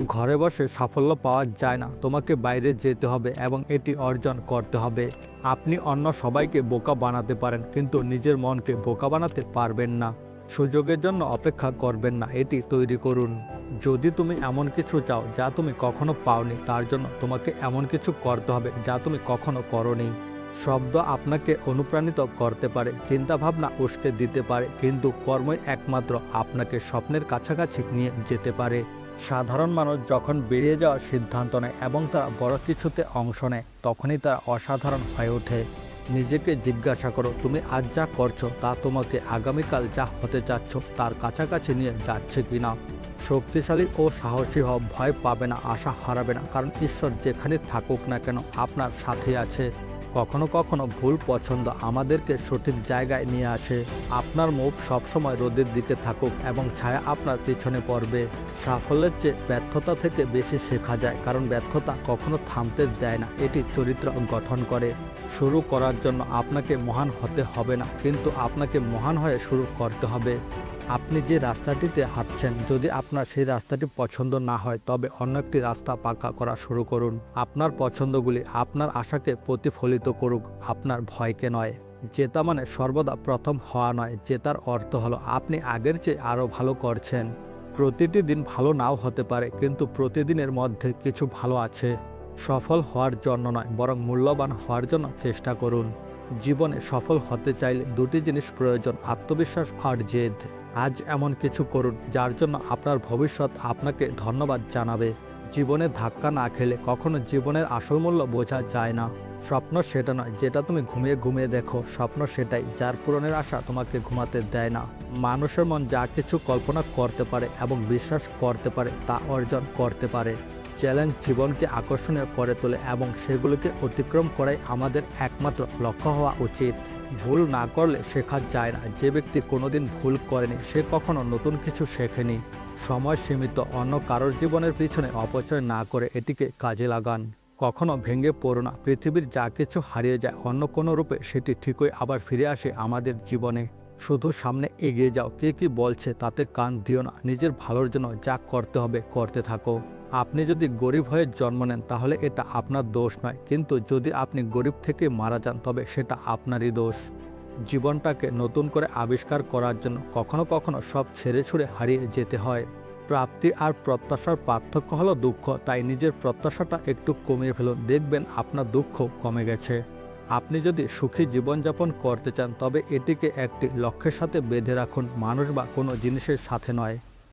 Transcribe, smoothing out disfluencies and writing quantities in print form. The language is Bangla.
ঘরে বসে সাফল্য পাওয়া যায় না, তোমাকে বাইরে যেতে হবে এবং এটি অর্জন করতে হবে। আপনি অন্য সবাইকে বোকা বানাতে পারেন, কিন্তু নিজের মনকে বোকা বানাতে পারবেন না। সুযোগের জন্য অপেক্ষা করবেন না, এটি তৈরি করুন। যদি তুমি এমন কিছু চাও যা তুমি কখনো পাওনি, তার জন্য তোমাকে এমন কিছু করতে হবে যা তুমি কখনো করনি। শব্দ আপনাকে অনুপ্রাণিত করতে পারে, চিন্তাভাবনা উস্কে দিতে পারে, কিন্তু কর্মই একমাত্র আপনাকে স্বপ্নের কাছাকাছি নিয়ে যেতে পারে। সাধারণ মানুষ যখন বেরিয়ে যাওয়ার সিদ্ধান্ত নেয় এবং তারা বড় কিছুতে অংশ নেয়, তখনই তারা অসাধারণ হয়ে ওঠে। নিজেকে জিজ্ঞাসা করো, তুমি আজ যা করছো তা তোমাকে আগামীকাল যা হতে চাচ্ছ তার কাছাকাছি নিয়ে যাচ্ছে কিনা। শক্তিশালী ও সাহসী হও, ভয় পাবে না, আশা হারাবে না, কারণ ঈশ্বর যেখানে থাকুক না কেন আপনার সাথে আছে। কখনো কখনো ভুল পছন্দ আমাদেরকে সঠিক জায়গায় নিয়ে আসে। আপনার মুখ সবসময় রোদের দিকে থাকুক এবং ছায়া আপনার পিছনে পড়বে। সাফল্যের চেয়ে ব্যর্থতা থেকে বেশি শেখা যায়, কারণ ব্যর্থতা কখনো থামতে দেয় না, এটি চরিত্র গঠন করে। শুরু করার জন্য আপনাকে মহান হতে হবে না, কিন্তু আপনাকে মহান হয়ে শুরু করতে হবে। আপনি যে রাস্তাটিতে হাঁটছেন, যদি আপনার সেই রাস্তাটি পছন্দ না হয়, তবে অন্য একটি রাস্তা পাকা করা শুরু করুন। আপনার পছন্দগুলি আপনার আশাকে প্রতিফলিত করুক, আপনার ভয়কে নয়। জেতা মানে সর্বদা প্রথম হওয়া নয়, জেতার অর্থ হলো আপনি আগের চেয়ে আরও ভালো করছেন। প্রতিটি দিন ভালো নাও হতে পারে, কিন্তু প্রতিদিনের মধ্যে কিছু ভালো আছে। সফল হওয়ার জন্য নয়, বরং মূল্যবান হওয়ার জন্য চেষ্টা করুন। জীবনে সফল হতে চাইলে দুটি জিনিস প্রয়োজন, আত্মবিশ্বাস আর জেদ। আজ এমন কিছু করুন যার জন্য আপনার ভবিষ্যৎ আপনাকে ধন্যবাদ জানাবে। জীবনে ধাক্কা না খেলে কখনো জীবনের আসল মূল্য বোঝা যায় না। স্বপ্ন সেটা নয় যেটা তুমি ঘুমিয়ে ঘুমিয়ে দেখো, স্বপ্ন সেটাই যার পূরণের আশা তোমাকে ঘুমাতে দেয় না। মানুষের মন যা কিছু কল্পনা করতে পারে এবং বিশ্বাস করতে পারে তা অর্জন করতে পারে। চ্যালেঞ্জ জীবনকে আকর্ষণীয় করে তোলে এবং সেগুলোকে অতিক্রম করাই আমাদের একমাত্র লক্ষ্য হওয়া উচিত। ভুল না করলে শেখা যায় না, যে ব্যক্তি কোনোদিন ভুল করেনি সে কখনো নতুন কিছু শেখেনি। সময় সীমিত, অন্য কারোর জীবনের পিছনে অপচয় না করে এটিকে কাজে লাগান। কখনো ভেঙে পড়ো না, পৃথিবীর যা কিছু হারিয়ে যায় অন্য কোনো রূপে সেটি ঠিকই আবার ফিরে আসে আমাদের জীবনে। শুধু সামনে এগিয়ে যাও, কে কি বলছে তাতে কান দিও না, নিজের ভালোর জন্য যা করতে হবে করতে থাকো। আপনি যদি গরিব হয়ে জন্ম নেন তাহলে এটা আপনার দোষ নয়, কিন্তু যদি আপনি গরিব থেকে মারা যান তবে সেটা আপনারই দোষ। জীবনটাকে নতুন করে আবিষ্কার করার জন্য কখনো কখনো সব ছেড়ে ছুড়ে হারিয়ে যেতে হয়। প্রাপ্তি আর প্রত্যাশার পার্থক্য হলো দুঃখ, তাই নিজের প্রত্যাশাটা একটু কমিয়ে ফেলুন, দেখবেন আপনার দুঃখ কমে গেছে। আপনি যদি সুখী জীবনযাপন করতে চান তবে এটিকে একটি লক্ষ্যের সাথে বেঁধে রাখুন, মানুষ বা কোনো জিনিসের সাথে নয়।